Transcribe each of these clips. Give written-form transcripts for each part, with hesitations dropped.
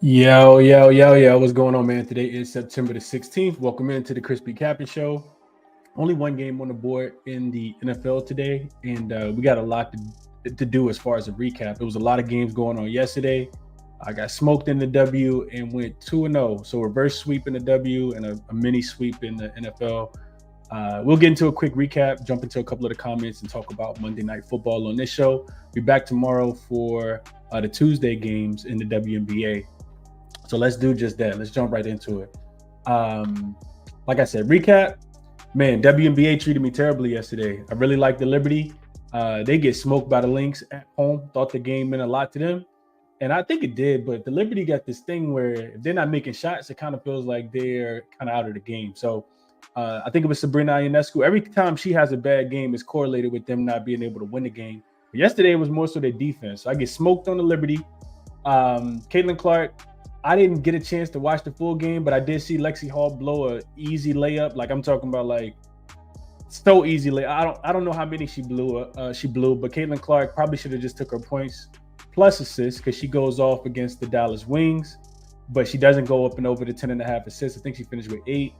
Yo. What's going on, man? Today is September the 16th. Welcome into the ChrisBeCappinn Show. Only one game on the board in the NFL today, and we got a lot to do as far as a recap. There was a lot of games going on yesterday. I got smoked in the W and went 2-0. So reverse sweep in the W and a mini sweep in the NFL. We'll get into a quick recap, jump into a couple of the comments, and talk about Monday Night Football on this show. Be back tomorrow for the Tuesday games in the WNBA. So let's do just that. Let's jump right into it. Like I said, recap. Man, WNBA treated me terribly yesterday. I really liked the Liberty. They get smoked by the Lynx at home. Thought the game meant a lot to them. And I think it did, but the Liberty got this thing where if they're not making shots, it kind of feels like they're kind of out of the game. So I think it was Sabrina Ionescu. Every time she has a bad game, it's correlated with them not being able to win the game. But yesterday, it was more so their defense. So I get smoked on the Liberty. Caitlin Clark, I didn't get a chance to watch the full game, but I did see Lexi Hall blow a easy layup. Like I'm talking about, like so easy layup. I don't know how many she blew, but Caitlin Clark probably should have just took her points plus assists because she goes off against the Dallas Wings, but she doesn't go up and over the 10.5 assists. I think she finished with 8.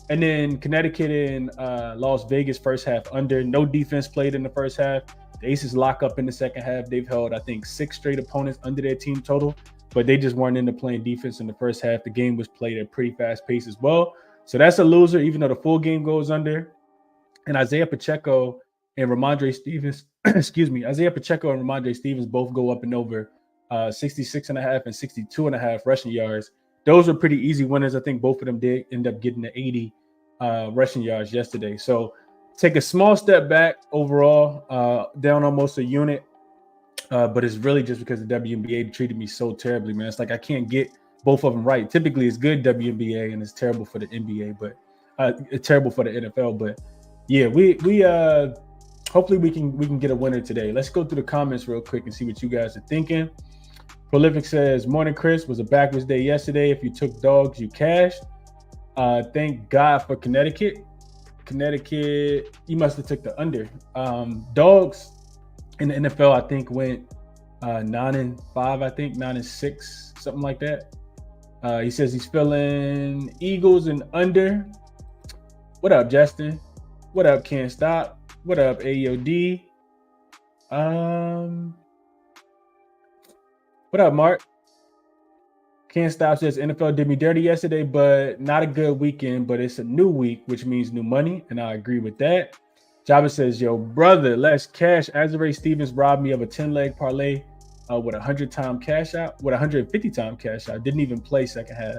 And then Connecticut and Las Vegas first half under. No defense played in the first half. The Aces lock up in the second half. They've held, I think, 6 straight opponents under their team total, but they just weren't into playing defense in the first half. The game was played at a pretty fast pace as well. So that's a loser, even though the full game goes under. And Isaiah Pacheco and Ramondre Stevens, Isaiah Pacheco and Ramondre Stevens both go up and over 66.5 and 62.5 rushing yards. Those were pretty easy winners. I think both of them did end up getting the 80 rushing yards yesterday. So take a small step back overall, down almost a unit. But it's really just because the WNBA treated me so terribly, man. It's like I can't get both of them right. Typically, it's good WNBA and it's terrible for the NBA, but it's terrible for the NFL. But yeah, we hopefully we can get a winner today. Let's go through the comments real quick and see what you guys are thinking. Prolific says, "Morning, Chris. Was a backwards day yesterday. If you took dogs, you cashed. Thank God for Connecticut. Connecticut, you must have took the under. Dogs." In the NFL, I think went 9-5, I think 9-6, something like that. He says he's feeling Eagles and under. What up, Justin? What up, Can't Stop? What up, AOD? What up, Mark? Can't Stop says NFL did me dirty yesterday, but not a good weekend, but it's a new week, which means new money, and I agree with that. Java says, yo, brother, let's cash. Azare Stevens robbed me of a 10-leg parlay with 100-time cash out, with 150-time cash out. Didn't even play second half.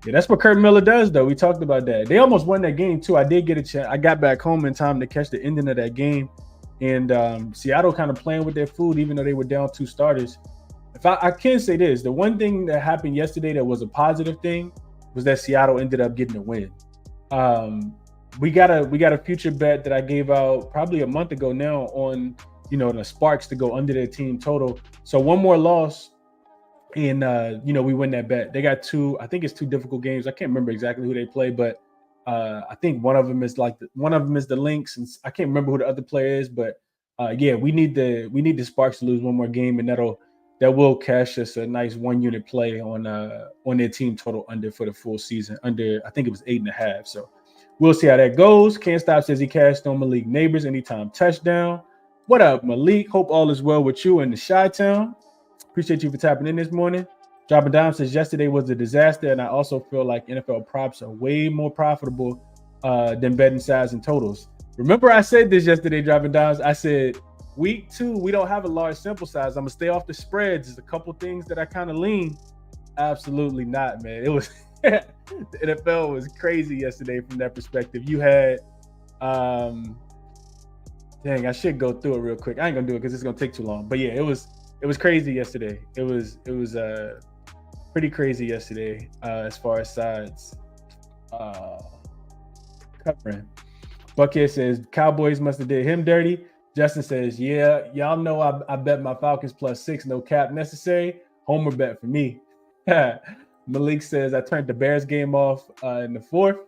Yeah, that's what Kurt Miller does, though. We talked about that. They almost won that game, too. I did get a chance. I got back home in time to catch the ending of that game. And Seattle kind of playing with their food, even though they were down 2 starters. If I can say this, the one thing that happened yesterday that was a positive thing was that Seattle ended up getting a win. We got a future bet that I gave out probably a month ago now on, the Sparks to go under their team total. So one more loss and, we win that bet. They got 2, I think it's 2 difficult games. I can't remember exactly who they play, but I think one of them is the Lynx, and I can't remember who the other player is, but we need the Sparks to lose one more game, and that will cash us a nice 1-unit play on their team total under for the full season. Under, I think it was 8.5. So we'll see how that goes. Can't Stop says he cashed on Malik Neighbors anytime touchdown. What up, Malik? Hope all is well with you in the Chi-Town. Appreciate you for tapping in this morning. Dropping Dime says yesterday was a disaster, and I also feel like NFL props are way more profitable than betting sides and totals. Remember I said this yesterday, Dropping Dimes. I said week 2, we don't have a large sample size. I'm going to stay off the spreads. There's a couple things that I kind of lean. Absolutely not, man. It was the NFL was crazy yesterday from that perspective. You had, I should go through it real quick. I ain't gonna do it because it's gonna take too long. But yeah, it was crazy yesterday. It was pretty crazy yesterday as far as sides covering. Buckhead says Cowboys must have did him dirty. Justin says, yeah, y'all know I bet my Falcons +6, no cap necessary. Homer bet for me. Malik says I turned the Bears game off in the 4th.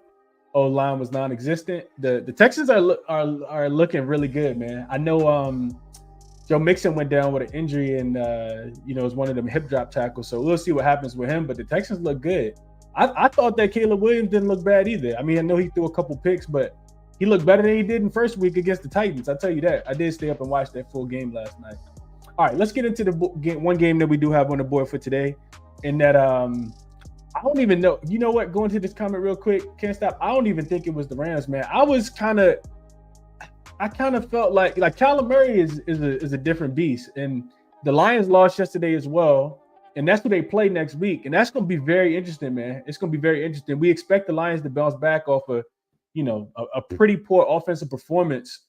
O-line was non-existent. The Texans are looking really good, man. I know Joe Mixon went down with an injury, and it was one of them hip drop tackles. So we'll see what happens with him. But the Texans look good. I thought that Caleb Williams didn't look bad either. I mean, I know he threw a couple picks, but he looked better than he did in first week against the Titans. I'll tell you that. I did stay up and watch that full game last night. All right, let's get into the one game that we do have on the board for today. And that I don't even know. You know what? Going to this comment real quick. Can't stop. I don't even think it was the Rams, man. I kind of felt like Kyler Murray is a different beast. And the Lions lost yesterday as well. And that's who they play next week. And that's going to be very interesting, man. It's going to be very interesting. We expect the Lions to bounce back off of, a pretty poor offensive performance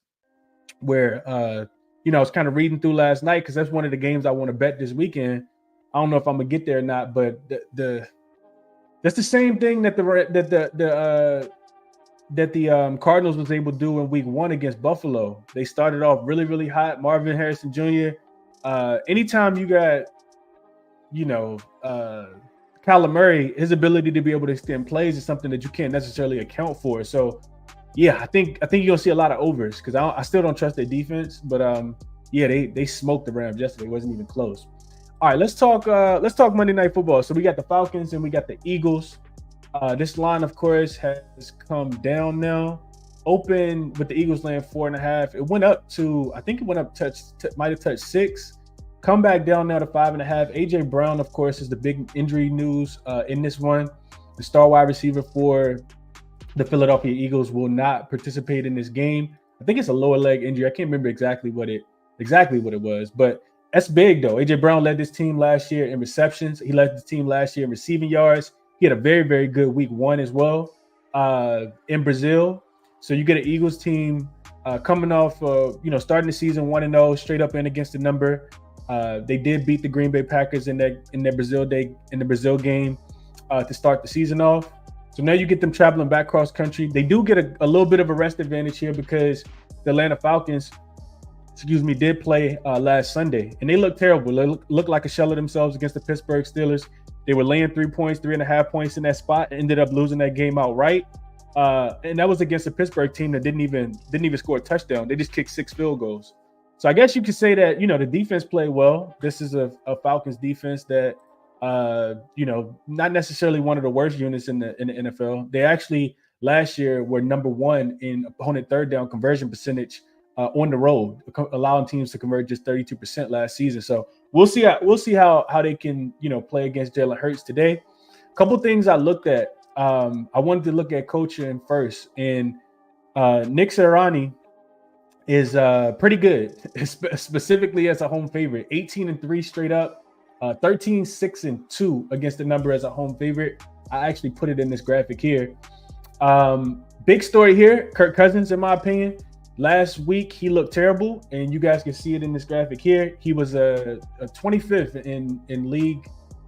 where, I was kind of reading through last night because that's one of the games I want to bet this weekend. I don't know if I'm going to get there or not, but that's the same thing that the Cardinals was able to do in week 1 against Buffalo. They started off really, really hot. Marvin Harrison Jr. Anytime you got, Kyler Murray, his ability to be able to extend plays is something that you can't necessarily account for. So, yeah, I think you're gonna see a lot of overs because I still don't trust their defense. But they smoked the Rams yesterday. It wasn't even close. All right, let's talk Monday Night Football. So we got the Falcons and we got the Eagles. This line, of course, has come down now. Open with the Eagles laying 4.5. It went up to, I think it went up might have touched 6. Come back down now to 5.5. AJ Brown, of course, is the big injury news in this one. The star wide receiver for the Philadelphia Eagles will not participate in this game. I think it's a lower leg injury. I can't remember exactly what it was, but that's big though. AJ Brown led this team last year in receptions. He led the team last year in receiving yards. He had a very, very good week 1 as well in Brazil. So you get an Eagles team coming off, starting the season 1-0, straight up in against the number. They did beat the Green Bay Packers in the Brazil game to start the season off. So now you get them traveling back cross country. They do get a little bit of a rest advantage here because the Atlanta Falcons, did play last Sunday, and they looked terrible. They looked like a shell of themselves against the Pittsburgh Steelers. They were laying 3.5 points in that spot, and ended up losing that game outright. And that was against a Pittsburgh team that didn't even score a touchdown. They just kicked 6 field goals. So I guess you could say that, the defense played well. This is a Falcons defense that, not necessarily one of the worst units in the NFL. They actually last year were number 1 in opponent third down conversion percentage on the road, allowing teams to convert just 32% last season. So we'll see how they can, play against Jalen Hurts today. A couple things I looked at. I wanted to look at coaching first, and Nick Sirianni is pretty good, specifically as a home favorite. 18-3 straight up, 13-6-2 against the number as a home favorite. I actually put it in this graphic here. Big story here, Kirk Cousins, in my opinion. Last week, he looked terrible, and you guys can see it in this graphic here. He was a 25th in league,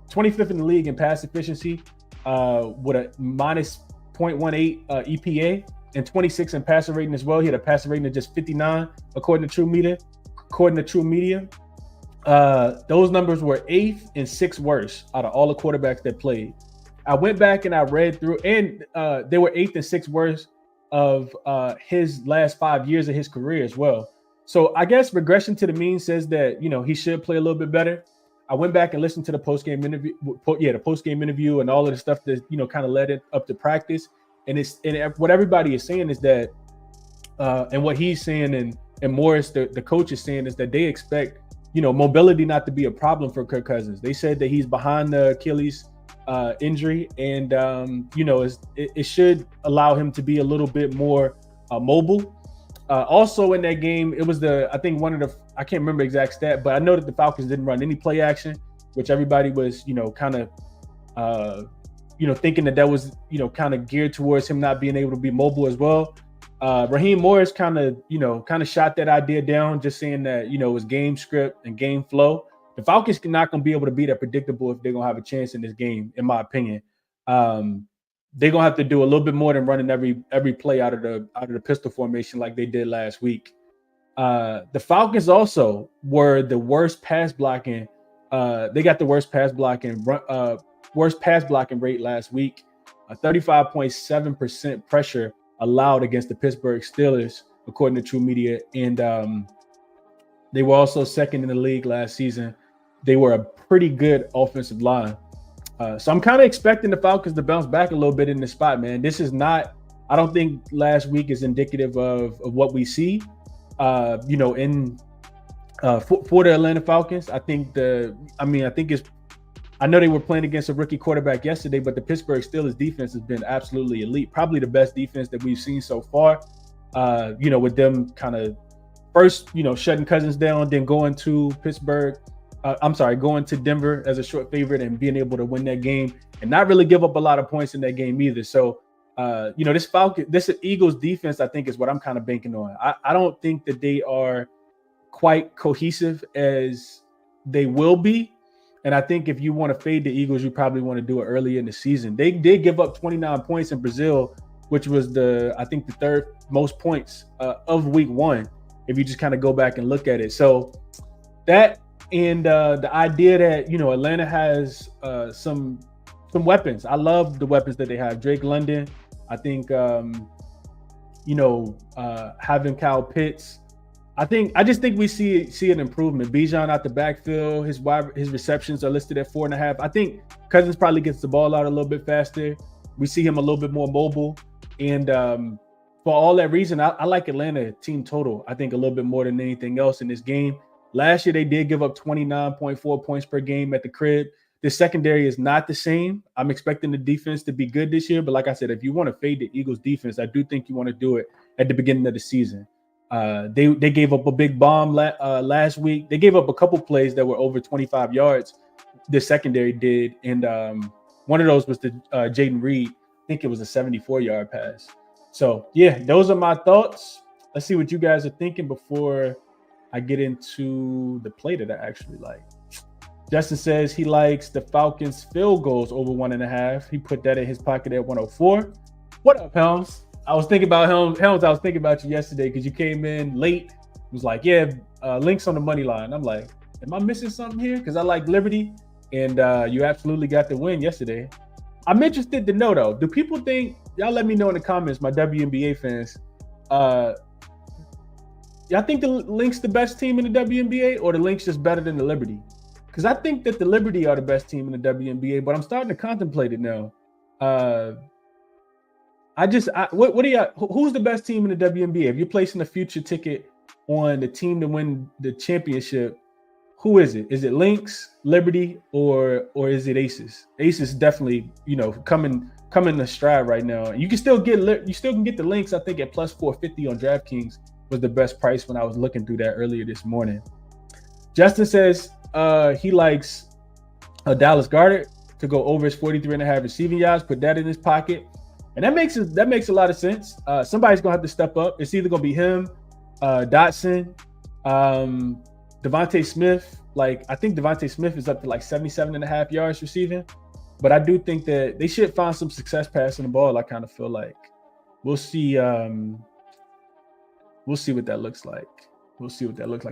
25th in the league in pass efficiency with a minus 0.18 EPA and 26 in passer rating as well. He had a passer rating of just 59 according to True Media. Those numbers were 8th and 6th worst out of all the quarterbacks that played. I went back and I read through, and they were 8th and 6th worst of his last 5 years of his career as well. So I guess regression to the mean says that, he should play a little bit better. I went back and listened to the post-game interview and all of the stuff that, kind of led it up to practice. And what everybody is saying is that, and what he's saying and Morris, the coach, is saying is that they expect, mobility not to be a problem for Kirk Cousins. They said that he's behind the Achilles injury, and it should allow him to be a little bit more mobile. Also in that game, it was I can't remember exact stat, but I know that the Falcons didn't run any play action, which everybody was kind of thinking that was kind of geared towards him not being able to be mobile as well. Raheem Morris kind of shot that idea down, just saying that it was game script and game flow. The Falcons are not going to be able to be that predictable if they're going to have a chance in this game, in my opinion. They're going to have to do a little bit more than running every play out of the pistol formation like they did last week. The Falcons also were the worst pass blocking. They got the worst pass blocking rate last week. 35.7% pressure allowed against the Pittsburgh Steelers, according to True Media. And They were also second in the league last season. They were a pretty good offensive line. So I'm kind of expecting the Falcons to bounce back a little bit in this spot, man. This is not, I don't think last week is indicative of what we see, for the Atlanta Falcons. I know they were playing against a rookie quarterback yesterday, but the Pittsburgh Steelers defense has been absolutely elite. Probably the best defense that we've seen so far, with them kind of first, shutting Cousins down, then going to going to Denver as a short favorite and being able to win that game and not really give up a lot of points in that game either. So, this Eagles defense, I think, is what I'm kind of banking on. I don't think that they are quite cohesive as they will be. And I think if you want to fade the Eagles, you probably want to do it early in the season. They did give up 29 points in Brazil, which was the third most points of week 1, if you just kind of go back and look at it. So that, and the idea that, Atlanta has some weapons. I love the weapons that they have. Drake London, I think, having Kyle Pitts. I just think we see an improvement. Bijan out the backfield, his receptions are listed at 4.5. I think Cousins probably gets the ball out a little bit faster. We see him a little bit more mobile. And for all that reason, I like Atlanta team total, I think, a little bit more than anything else in this game. Last year, they did give up 29.4 points per game at the crib. The secondary is not the same. I'm expecting the defense to be good this year. But like I said, if you want to fade the Eagles defense, I do think you want to do it at the beginning of the season. They gave up a big bomb last week. They gave up a couple plays that were over 25 yards. The secondary did. And one of those was the Jaden Reed. I think it was a 74-yard pass. So, yeah, those are my thoughts. Let's see what you guys are thinking before I get into the play that I actually like. Justin says he likes the Falcons field goals over 1.5. He put that in his pocket at 104. What up, Helms? I was thinking about Helms. I was thinking about you yesterday because you came in late. It was like, links on the money line. I'm like, am I missing something here? Because I like Liberty, and you absolutely got the win yesterday. I'm interested to know, though, do people think, y'all let me know in the comments, my WNBA fans, y'all think the Lynx the best team in the WNBA, or the Lynx just better than the Liberty? Because I think that the Liberty are the best team in the WNBA, but I'm starting to contemplate it now. What do y'all? Who's the best team in the WNBA? If you're placing a future ticket on the team to win the championship, who is it? Is it Lynx, Liberty, or is it Aces? Aces definitely, coming to stride right now. You can still get the Lynx. I think at plus 450 on DraftKings was the best price when I was looking through that earlier this morning. Justin says he likes Dallas Goedert to go over his 43.5 receiving yards. Put that in his pocket. And that makes a lot of sense. Somebody's gonna have to step up. It's either gonna be him, Dotson, Devontae Smith. I think Devontae Smith is up to 77.5 yards receiving. But I do think that they should find some success passing the ball. I kind of feel like we'll see. We'll see what that looks like.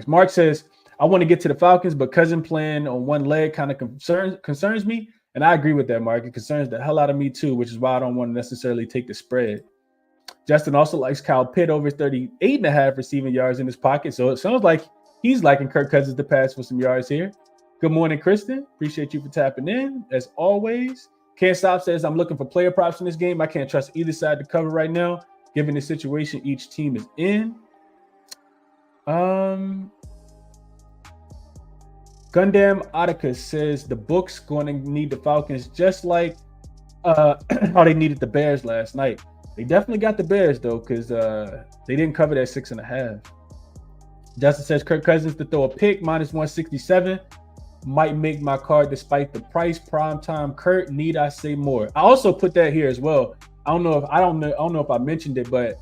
Mark says, I want to get to the Falcons, but Cousin playing on one leg kind of concerns me. And I agree with that, Mark. It concerns the hell out of me too, which is why I don't want to necessarily take the spread. Justin also likes Kyle Pitt over 38.5 receiving yards in his pocket. So it sounds like he's liking Kirk Cousins to pass for some yards here. Good morning, Kristen. Appreciate you for tapping in, as always. Can't Stop says, I'm looking for player props in this game. I can't trust either side to cover right now, given the situation each team is in. Gundam Atticus says the book's going to need the Falcons just like how they needed the Bears last night. They definitely got the Bears, though, because they didn't cover that 6.5. Justin says Kirk Cousins to throw a pick, minus 167. Might make my card despite the price. Primetime Kurt, need I say more? I also put that here as well. I don't know if I mentioned it, but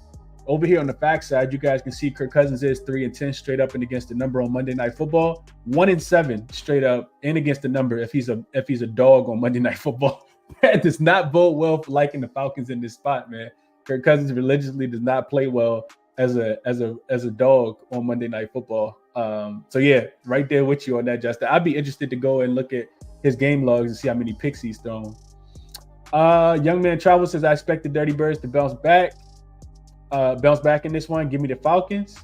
over here on the fact side, you guys can see Kirk Cousins is 3-10 straight up and against the number on Monday Night Football. 1-7 straight up and against the number if he's a dog on Monday Night Football. That does not bode well for liking the Falcons in this spot, man. Kirk Cousins religiously does not play well as a dog on Monday Night Football. So yeah, right there with you on that, Justin. I'd be interested to go and look at his game logs and see how many picks he's thrown. Young Man Travel says I expect the Dirty Birds to bounce back in this one. Give me the Falcons.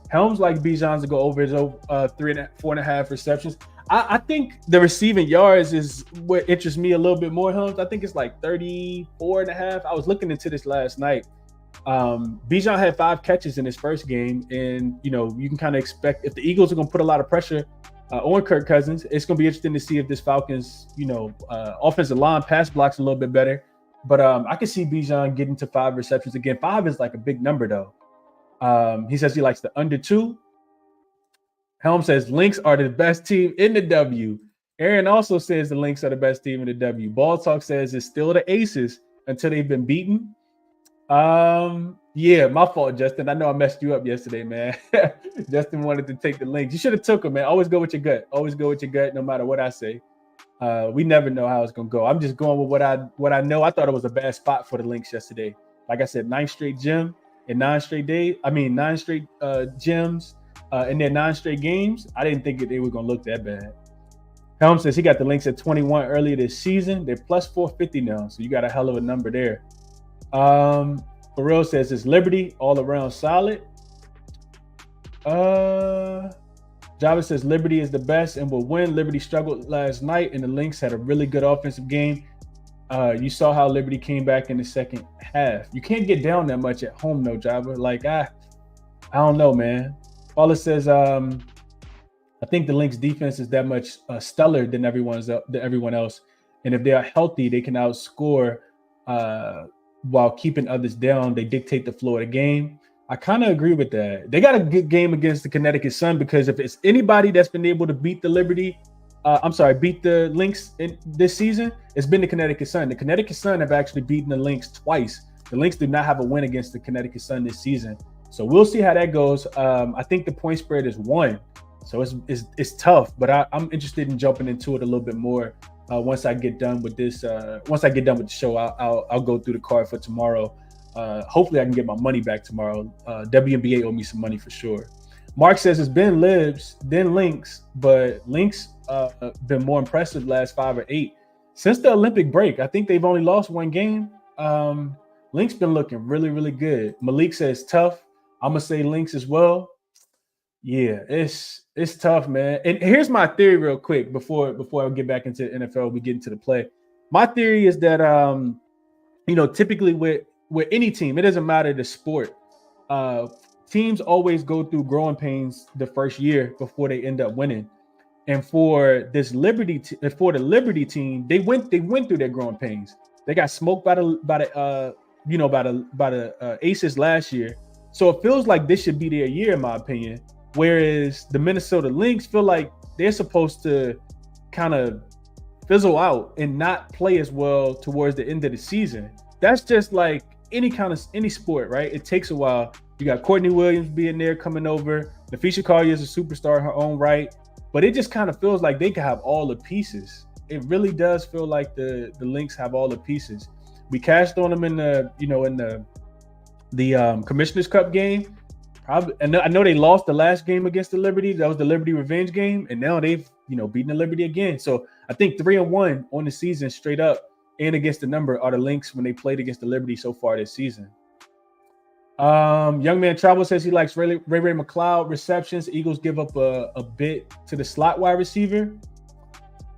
Helms like Bijan's to go over his 4.5 receptions. I think the receiving yards is what interests me a little bit more, Helms. I think it's like 34.5. I was looking into this last night. Bijan had 5 catches in his first game, and you can kind of expect if the Eagles are going to put a lot of pressure on Kirk Cousins, it's going to be interesting to see if this Falcons offensive line pass blocks a little bit better. But I can see Bijan getting to 5 receptions again. 5 is like a big number though. He says he likes the under 2. Helm says Lynx are the best team in the W. Aaron also says the Lynx are the best team in the W. Ball Talk says it's still the Aces until they've been beaten. Yeah, my fault, Justin. I know I messed you up yesterday, man. Justin wanted to take the Lynx. You should have took him, man. Always go with your gut. Always go with your gut, no matter what I say. We never know how it's gonna go. I'm just going with what I know. I thought it was a bad spot for the Lynx yesterday. Like I said, 9 straight gym in 9 straight days. 9 straight gyms in their 9 straight games. I didn't think they were gonna look that bad. Helm says he got the Lynx at 21 earlier this season. They're plus 450 now, so you got a hell of a number there. Pharrell says it's Liberty all around solid. Java says Liberty is the best and will win. Liberty struggled last night, and the Lynx had a really good offensive game. You saw how Liberty came back in the second half. You can't get down that much at home, though, Java. Like, I don't know, man. Paula says, I think the Lynx defense is that much stellar than everyone else. And if they are healthy, they can outscore while keeping others down. They dictate the flow of the game. I kind of agree with that. They got a good game against the Connecticut Sun, because if it's anybody that's been able to beat the beat the Lynx in this season, it's been the Connecticut Sun. The Connecticut Sun have actually beaten the Lynx twice. The Lynx do not have a win against the Connecticut Sun this season. So we'll see how that goes. I think the point spread is 1. So it's tough, but I'm interested in jumping into it a little bit more once I get done with this. Once I get done with the show, I'll go through the card for tomorrow. Hopefully I can get my money back tomorrow. WNBA owe me some money for sure. Mark says it's been Libs, then Lynx, but Lynx been more impressive last 5 or 8 since the Olympic break. I think they've only lost 1 game. Lynx been looking really, really good. Malik says tough. I'm gonna say Lynx as well. Yeah, it's tough, man. And here's my theory real quick before I get back into the NFL, we get into the play. My theory is that typically with any team, it doesn't matter the sport. Teams always go through growing pains the first year before they end up winning. And for this the Liberty team, they went through their growing pains. They got smoked by the Aces last year. So it feels like this should be their year, in my opinion. Whereas the Minnesota Lynx feel like they're supposed to kind of fizzle out and not play as well towards the end of the season. That's just like any sport, right? It takes a while. You got Courtney Williams being there, coming over. Nafisha Collier is a superstar in her own right, but it just kind of feels like they can have all the pieces. It really does feel like the Lynx have all the pieces. We cashed on them in the Commissioner's Cup game. And I know they lost the last game against the Liberty. That was the Liberty revenge game, and now they've beaten the Liberty again. So I think 3-1 on the season straight up and against the number are the Lynx when they played against the Liberty so far this season. Young Man Travel says he likes Ray McLeod receptions. Eagles give up a bit to the slot wide receiver.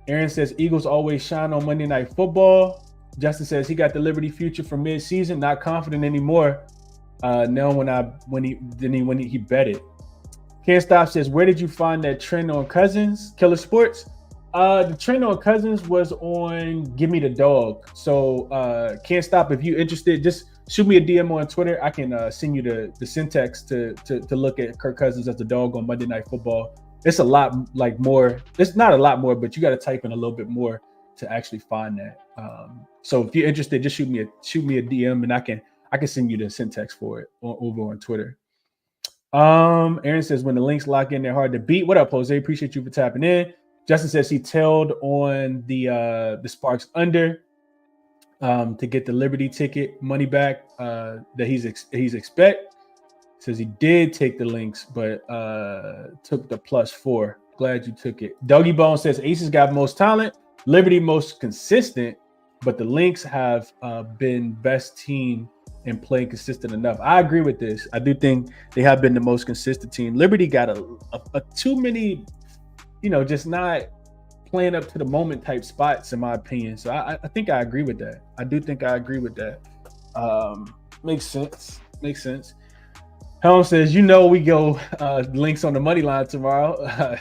Aaron says Eagles always shine on Monday Night Football. Justin says he got the Liberty future for mid-season. Not confident anymore. Now when he bet it. Can't Stop says, where did you find that trend on Cousins? Killer Sports. The trend on Cousins was on Give Me the Dog. So Can't Stop, if you're interested, just shoot me a DM on Twitter. I can send you the syntax to look at Kirk Cousins as the dog on Monday Night Football. It's a lot more. It's not a lot more, but you got to type in a little bit more to actually find that. So if you're interested, just shoot me a DM, and I can send you the syntax for it over on Twitter. Aaron says when the Lynx lock in, they're hard to beat. What up, Jose? Appreciate you for tapping in. Justin says he tailed on the Sparks under to get the Liberty ticket money back that he's expect. Says he did take the Lynx, but took the +4. Glad you took it. Dougie Bone says Aces got most talent, Liberty most consistent, but the Lynx have been best team and playing consistent enough. I agree with this. I do think they have been the most consistent team. Liberty got a too many, just not playing up to the moment type spots, in my opinion. So I think I agree with that. I do think I agree with that. Makes sense. Helm says, we go links on the money line tomorrow.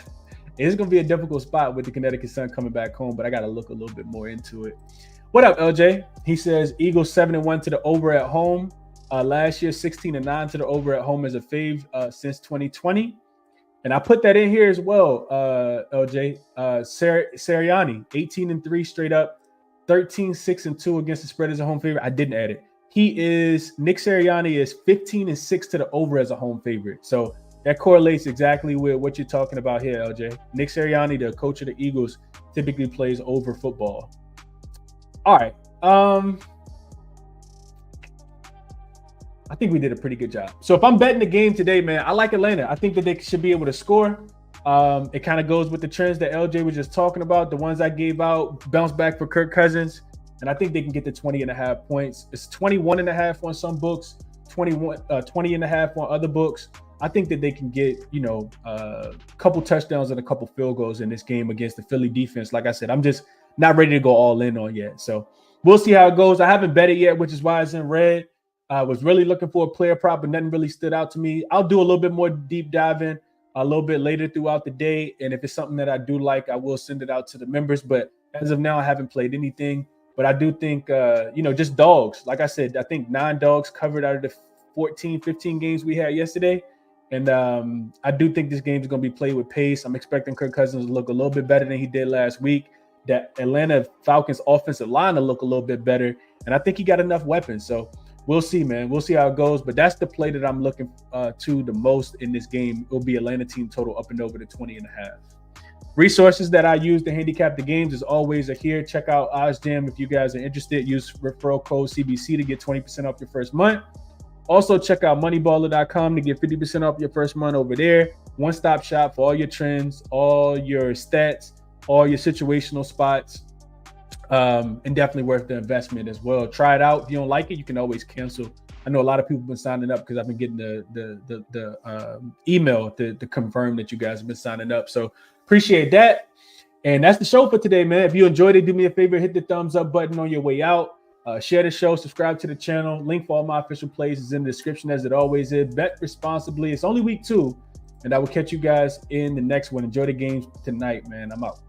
It's going to be a difficult spot with the Connecticut Sun coming back home, but I got to look a little bit more into it. What up, LJ? He says, Eagles 7-1 to the over at home. Last year, 16-9 to the over at home as a fave since 2020. And I put that in here as well, LJ. Sirianni, 18-3 straight up, 13-6-2 against the spread as a home favorite. I didn't add it. Nick Sirianni is 15-6 to the over as a home favorite. So that correlates exactly with what you're talking about here, LJ. Nick Sirianni, the coach of the Eagles, typically plays over football. All right. I think we did a pretty good job. So if I'm betting the game today, man, I like Atlanta. I think that they should be able to score. It kind of goes with the trends that LJ was just talking about. The ones I gave out, bounce back for Kirk Cousins. And I think they can get to 20.5 points. It's 21.5 on some books, 20.5 on other books. I think that they can get, a couple touchdowns and a couple field goals in this game against the Philly defense. Like I said, I'm just not ready to go all in on yet. So we'll see how it goes. I haven't bet it yet, which is why it's in red. I was really looking for a player prop, but nothing really stood out to me. I'll do a little bit more deep diving a little bit later throughout the day. And if it's something that I do like, I will send it out to the members. But as of now, I haven't played anything. But I do think, just dogs. Like I said, I think 9 dogs covered out of the 14, 15 games we had yesterday. And I do think this game is going to be played with pace. I'm expecting Kirk Cousins to look a little bit better than he did last week. That Atlanta Falcons offensive line to look a little bit better. And I think he got enough weapons. So we'll see, man. We'll see how it goes. But that's the play that I'm looking to the most in this game. It will be Atlanta team total up and over to 20.5. Resources that I use to handicap the games, as always, are here. Check out OddsJam if you guys are interested. Use referral code CBC to get 20% off your first month. Also, check out moneyballer.com to get 50% off your first month over there. One-stop shop for all your trends, all your stats, all your situational spots, and definitely worth the investment as well. Try it out. If you don't like it, you can always cancel. I know a lot of people have been signing up because I've been getting the email to confirm that you guys have been signing up. So appreciate that. And that's the show for today, man. If you enjoyed it, do me a favor, hit the thumbs up button on your way out. Share the show, subscribe to the channel. Link for all my official plays is in the description, as it always is. Bet responsibly. It's only week 2, and I will catch you guys in the next one. Enjoy the games tonight, man. I'm out.